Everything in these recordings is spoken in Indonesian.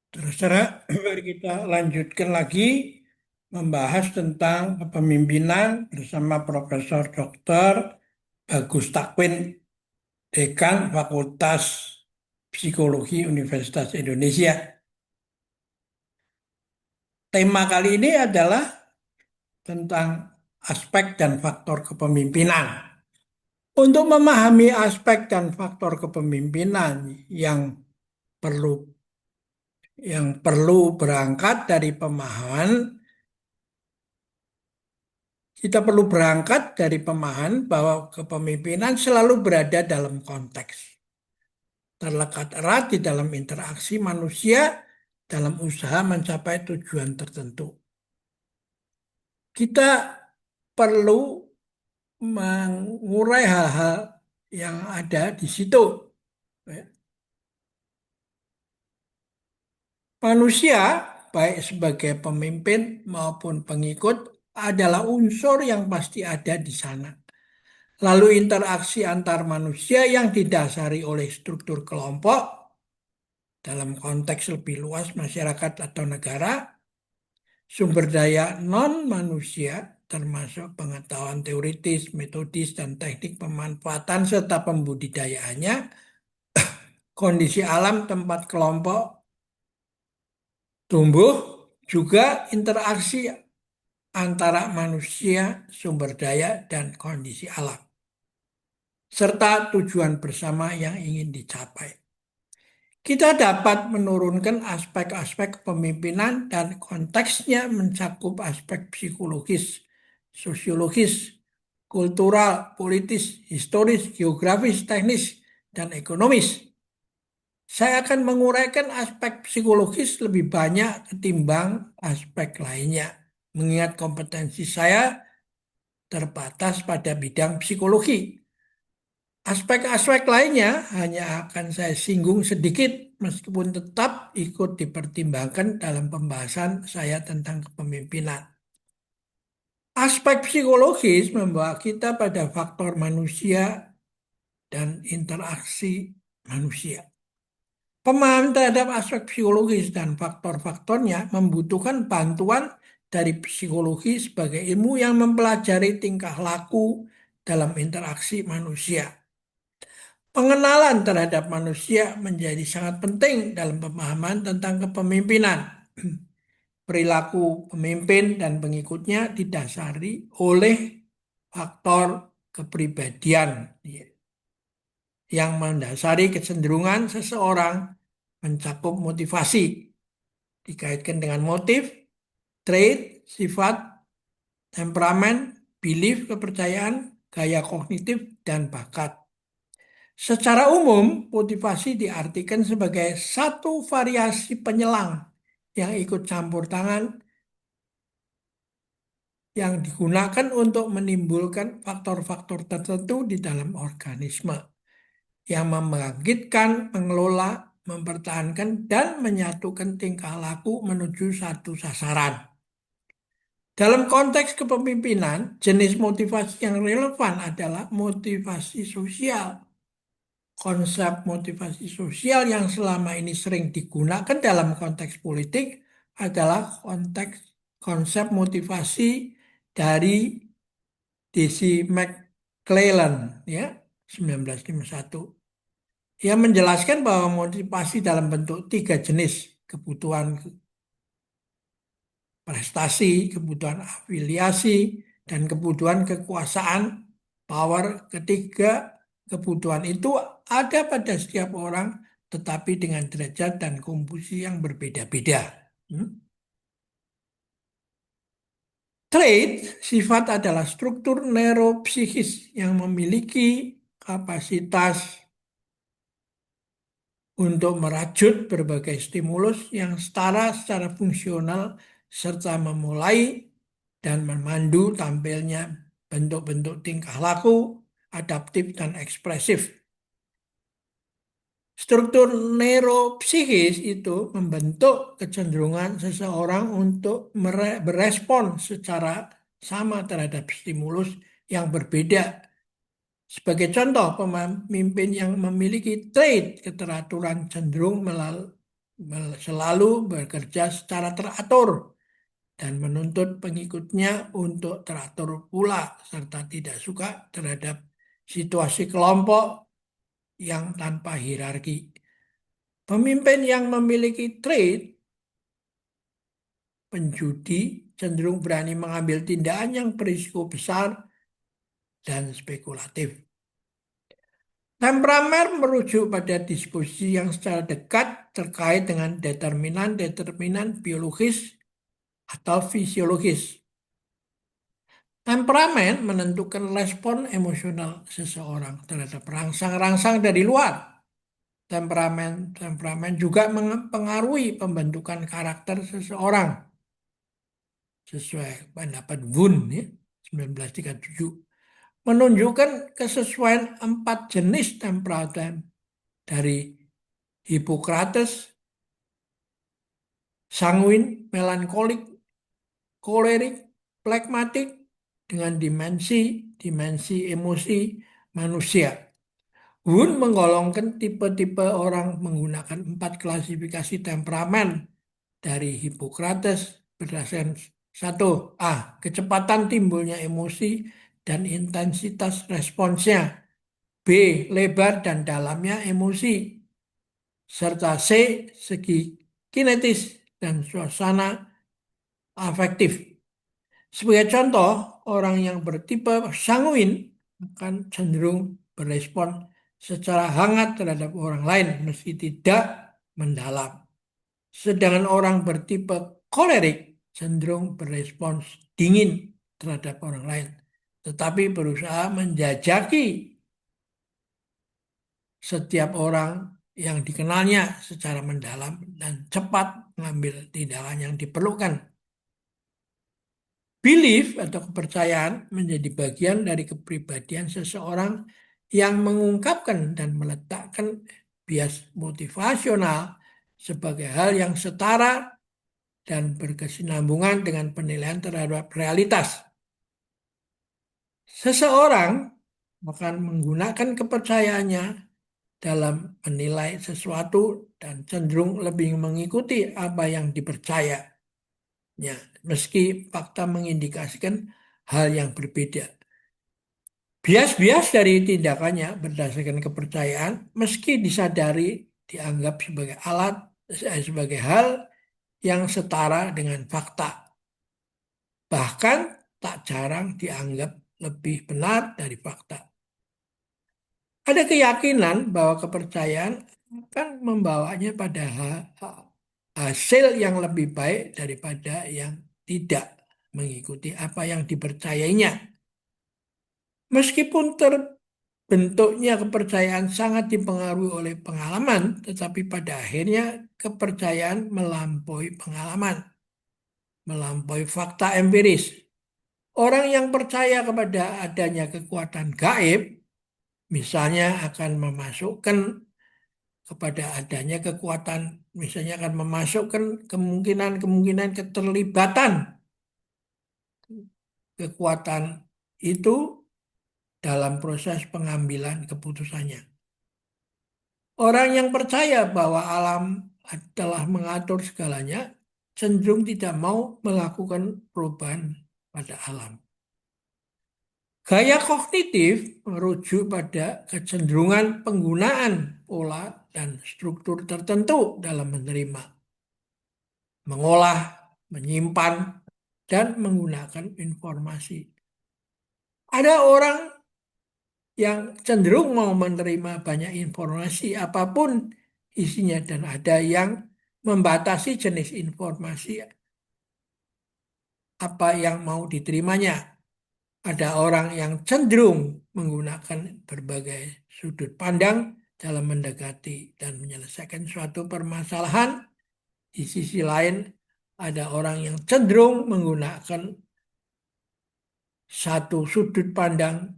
Terus mari kita lanjutkan lagi membahas tentang kepemimpinan bersama Profesor Dr. Bagus Takwin, Dekan Fakultas Psikologi Universitas Indonesia. Tema kali ini adalah tentang aspek dan faktor kepemimpinan. Untuk memahami aspek dan faktor kepemimpinan yang perlu berangkat dari pemahaman. Kita perlu berangkat dari pemahaman bahwa kepemimpinan selalu berada dalam konteks. Terlekat erat di dalam interaksi manusia dalam usaha mencapai tujuan tertentu. Kita perlu mengurai hal-hal yang ada di situ. Manusia, baik sebagai pemimpin maupun pengikut, adalah unsur yang pasti ada di sana. Lalu interaksi antar manusia yang didasari oleh struktur kelompok dalam konteks lebih luas masyarakat atau negara, sumber daya non-manusia termasuk pengetahuan teoritis, metodis, dan teknik pemanfaatan serta pembudidayaannya, kondisi alam tempat kelompok tumbuh, juga interaksi antara manusia, sumber daya, dan kondisi alam, serta tujuan bersama yang ingin dicapai. Kita dapat menurunkan aspek-aspek kepemimpinan dan konteksnya mencakup aspek psikologis, sosiologis, kultural, politis, historis, geografis, teknis, dan ekonomis. Saya akan menguraikan aspek psikologis lebih banyak ketimbang aspek lainnya, mengingat kompetensi saya terbatas pada bidang psikologi. Aspek-aspek lainnya hanya akan saya singgung sedikit meskipun tetap ikut dipertimbangkan dalam pembahasan saya tentang kepemimpinan. Aspek psikologis membawa kita pada faktor manusia dan interaksi manusia. Pemahaman terhadap aspek psikologis dan faktor-faktornya membutuhkan bantuan dari psikologi sebagai ilmu yang mempelajari tingkah laku dalam interaksi manusia. Pengenalan terhadap manusia menjadi sangat penting dalam pemahaman tentang kepemimpinan. Perilaku pemimpin dan pengikutnya didasari oleh faktor kepribadian yang mendasari kecenderungan seseorang mencakup motivasi, dikaitkan dengan motif, trait, sifat, temperamen, belief, kepercayaan, gaya kognitif, dan bakat. Secara umum, motivasi diartikan sebagai satu variasi penyelang yang ikut campur tangan yang digunakan untuk menimbulkan faktor-faktor tertentu di dalam organisme yang membangkitkan, mengelola, mempertahankan, dan menyatukan tingkah laku menuju satu sasaran. Dalam konteks kepemimpinan, jenis motivasi yang relevan adalah motivasi sosial. Konsep motivasi sosial yang selama ini sering digunakan dalam konteks politik adalah konsep motivasi dari Deci McClellan ya 1951. Ia menjelaskan bahwa motivasi dalam bentuk tiga jenis: kebutuhan prestasi, kebutuhan afiliasi, dan kebutuhan kekuasaan, power. Ketiga kebutuhan itu ada pada setiap orang, tetapi dengan derajat dan komposisi yang berbeda-beda. Trait, sifat adalah struktur neuropsikis yang memiliki kapasitas untuk merajut berbagai stimulus yang setara secara fungsional serta memulai dan memandu tampilnya bentuk-bentuk tingkah laku adaptif dan ekspresif. Struktur neuropsikis itu membentuk kecenderungan seseorang untuk berespon secara sama terhadap stimulus yang berbeda. Sebagai contoh, pemimpin yang memiliki trait keteraturan cenderung selalu bekerja secara teratur dan menuntut pengikutnya untuk teratur pula, serta tidak suka terhadap situasi kelompok yang tanpa hierarki. Pemimpin yang memiliki trait penjudi cenderung berani mengambil tindakan yang berisiko besar dan spekulatif. Temperamen merujuk pada disposisi yang secara dekat terkait dengan determinan-determinan biologis atau fisiologis. Temperamen menentukan respon emosional seseorang terhadap rangsang-rangsang dari luar. Temperamen juga mempengaruhi pembentukan karakter seseorang. Sesuai pendapat Wundt ya, 1937. Menunjukkan kesesuaian 4 jenis temperamen dari Hippocrates, sanguin, melankolik, kolerik, plekmatik dengan dimensi emosi manusia. Wundt menggolongkan tipe-tipe orang menggunakan 4 klasifikasi temperamen dari Hippocrates berdasarkan 1. Kecepatan timbulnya emosi dan intensitas responsnya. B. Lebar dan dalamnya emosi. Serta C. Segi kinetis dan suasana afektif. Sebagai contoh, orang yang bertipe sanguin akan cenderung berespon secara hangat terhadap orang lain meski tidak mendalam. Sedangkan orang bertipe kolerik cenderung berespons dingin terhadap orang lain, tetapi berusaha menjajaki setiap orang yang dikenalnya secara mendalam dan cepat mengambil tindakan yang diperlukan. Belief atau kepercayaan menjadi bagian dari kepribadian seseorang yang mengungkapkan dan meletakkan bias motivasional sebagai hal yang setara dan berkesinambungan dengan penilaian terhadap realitas. Seseorang akan menggunakan kepercayaannya dalam menilai sesuatu dan cenderung lebih mengikuti apa yang dipercayanya, meski fakta mengindikasikan hal yang berbeda. Bias-bias dari tindakannya berdasarkan kepercayaan, meski disadari dianggap sebagai sebagai hal yang setara dengan fakta. Bahkan tak jarang dianggap lebih benar dari fakta. Ada keyakinan bahwa kepercayaan akan membawanya pada hasil yang lebih baik daripada yang tidak mengikuti apa yang dipercayainya. Meskipun terbentuknya kepercayaan sangat dipengaruhi oleh pengalaman, tetapi pada akhirnya kepercayaan melampaui pengalaman, melampaui fakta empiris. Orang yang percaya kepada adanya kekuatan gaib, misalnya akan memasukkan kepada adanya kekuatan, misalnya akan memasukkan kemungkinan-kemungkinan keterlibatan kekuatan itu dalam proses pengambilan keputusannya. Orang yang percaya bahwa alam telah mengatur segalanya cenderung tidak mau melakukan perubahan pada alam. Gaya kognitif merujuk pada kecenderungan penggunaan pola dan struktur tertentu dalam menerima, mengolah, menyimpan, dan menggunakan informasi. Ada orang yang cenderung mau menerima banyak informasi apapun isinya dan ada yang membatasi jenis informasi apa yang mau diterimanya. Ada orang yang cenderung menggunakan berbagai sudut pandang dalam mendekati dan menyelesaikan suatu permasalahan. Di sisi lain, ada orang yang cenderung menggunakan satu sudut pandang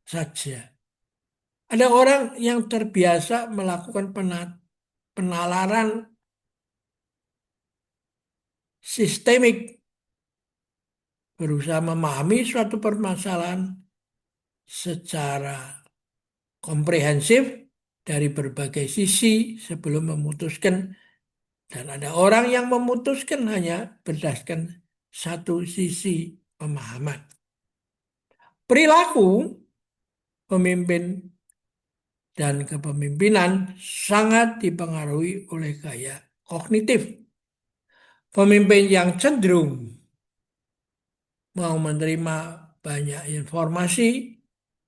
saja. Ada orang yang terbiasa melakukan penalaran sistemik, berusaha memahami suatu permasalahan secara komprehensif dari berbagai sisi sebelum memutuskan Dan ada orang yang memutuskan hanya berdasarkan satu sisi pemahaman. Perilaku pemimpin dan kepemimpinan sangat dipengaruhi oleh gaya kognitif. Pemimpin yang cenderung mau menerima banyak informasi,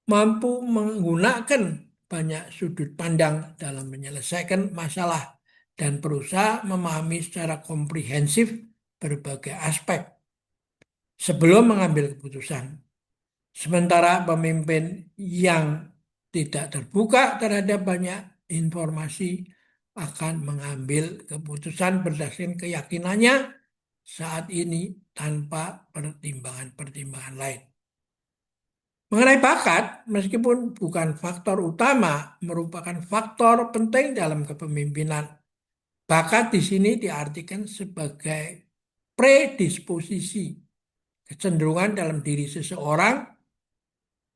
mampu menggunakan banyak sudut pandang dalam menyelesaikan masalah dan berusaha memahami secara komprehensif berbagai aspek sebelum mengambil keputusan. Sementara pemimpin yang tidak terbuka terhadap banyak informasi akan mengambil keputusan berdasarkan keyakinannya saat ini tanpa pertimbangan-pertimbangan lain. Mengenai bakat, meskipun bukan faktor utama, merupakan faktor penting dalam kepemimpinan. Bakat di sini diartikan sebagai predisposisi, kecenderungan dalam diri seseorang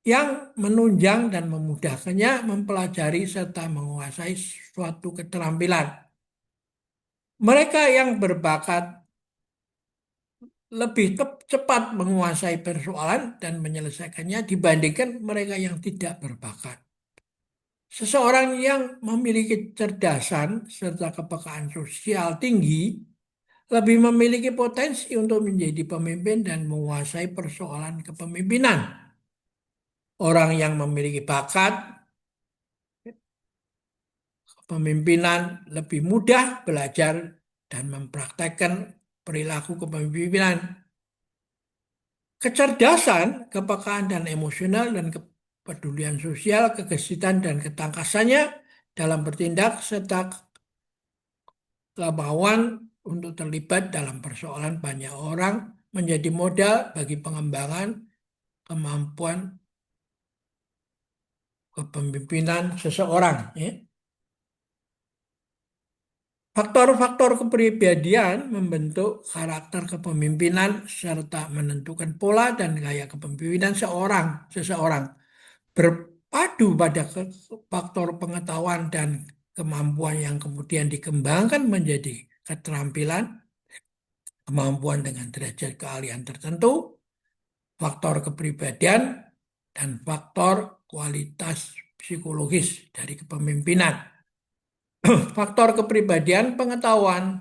yang menunjang dan memudahkannya mempelajari serta menguasai suatu keterampilan. Mereka yang berbakat lebih cepat menguasai persoalan dan menyelesaikannya dibandingkan mereka yang tidak berbakat. Seseorang yang memiliki kecerdasan serta kepekaan sosial tinggi lebih memiliki potensi untuk menjadi pemimpin dan menguasai persoalan kepemimpinan. Orang yang memiliki bakat kepemimpinan lebih mudah belajar dan mempraktekkan perilaku kepemimpinan. Kecerdasan, kepekaan dan emosional dan kepedulian sosial, kegesitan dan ketangkasannya dalam bertindak serta kemauan untuk terlibat dalam persoalan banyak orang menjadi modal bagi pengembangan kemampuan kepemimpinan seseorang. Ya. Faktor-faktor kepribadian membentuk karakter kepemimpinan serta menentukan pola dan gaya kepemimpinan seseorang. Berpadu pada faktor pengetahuan dan kemampuan yang kemudian dikembangkan menjadi keterampilan, kemampuan dengan derajat keahlian tertentu, faktor kepribadian, dan faktor kualitas psikologis dari kepemimpinan. Faktor kepribadian, pengetahuan,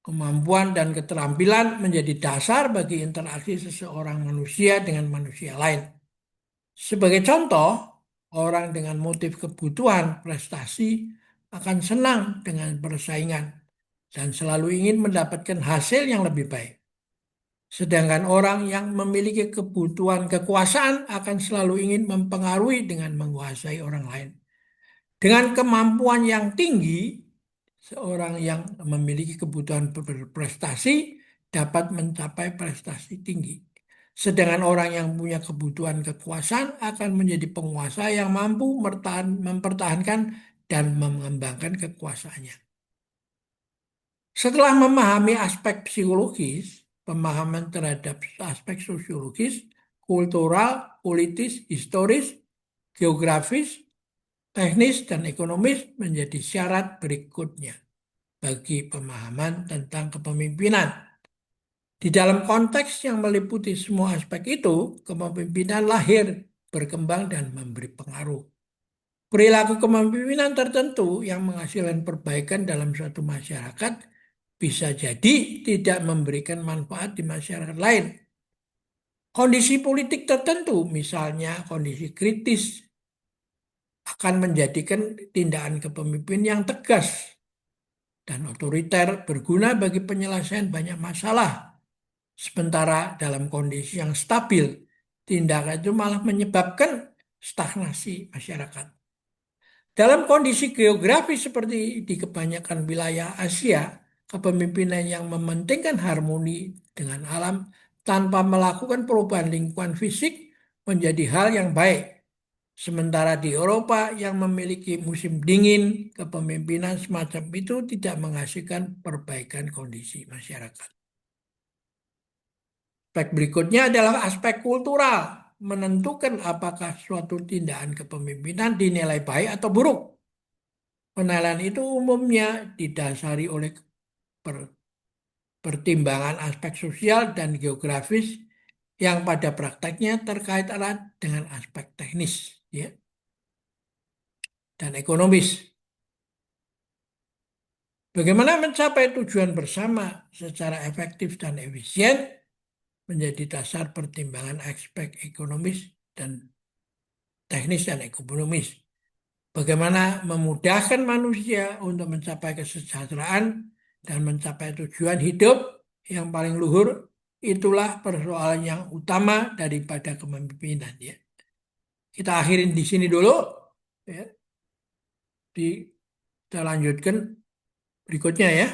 kemampuan dan keterampilan menjadi dasar bagi interaksi seseorang manusia dengan manusia lain. Sebagai contoh, orang dengan motif kebutuhan prestasi akan senang dengan persaingan dan selalu ingin mendapatkan hasil yang lebih baik. Sedangkan orang yang memiliki kebutuhan kekuasaan akan selalu ingin mempengaruhi dengan menguasai orang lain. Dengan kemampuan yang tinggi, seorang yang memiliki kebutuhan berprestasi dapat mencapai prestasi tinggi. Sedangkan orang yang punya kebutuhan kekuasaan akan menjadi penguasa yang mampu mempertahankan dan mengembangkan kekuasaannya. Setelah memahami aspek psikologis, pemahaman terhadap aspek sosiologis, kultural, politis, historis, geografis, teknis, dan ekonomis menjadi syarat berikutnya bagi pemahaman tentang kepemimpinan. Di dalam konteks yang meliputi semua aspek itu, kepemimpinan lahir, berkembang, dan memberi pengaruh. Perilaku kepemimpinan tertentu yang menghasilkan perbaikan dalam suatu masyarakat bisa jadi tidak memberikan manfaat di masyarakat lain. Kondisi politik tertentu, misalnya kondisi kritis, akan menjadikan tindakan kepemimpinan yang tegas dan otoriter berguna bagi penyelesaian banyak masalah. Sementara dalam kondisi yang stabil, tindakan itu malah menyebabkan stagnasi masyarakat. Dalam kondisi geografis seperti di kebanyakan wilayah Asia, kepemimpinan yang mementingkan harmoni dengan alam tanpa melakukan perubahan lingkungan fisik menjadi hal yang baik. Sementara di Eropa yang memiliki musim dingin, kepemimpinan semacam itu tidak menghasilkan perbaikan kondisi masyarakat. Aspek berikutnya adalah aspek kultural, menentukan apakah suatu tindakan kepemimpinan dinilai baik atau buruk. Penilaian itu umumnya didasari oleh pertimbangan aspek sosial dan geografis yang pada prakteknya terkait erat dengan aspek teknis, ya, dan ekonomis. Bagaimana mencapai tujuan bersama secara efektif dan efisien menjadi dasar pertimbangan aspek ekonomis dan teknis dan ekonomis. Bagaimana memudahkan manusia untuk mencapai kesejahteraan dan mencapai tujuan hidup yang paling luhur, itulah persoalan yang utama daripada kepemimpinan. Ya. Kita akhirin di sini dulu. Ya. Kita lanjutkan berikutnya ya.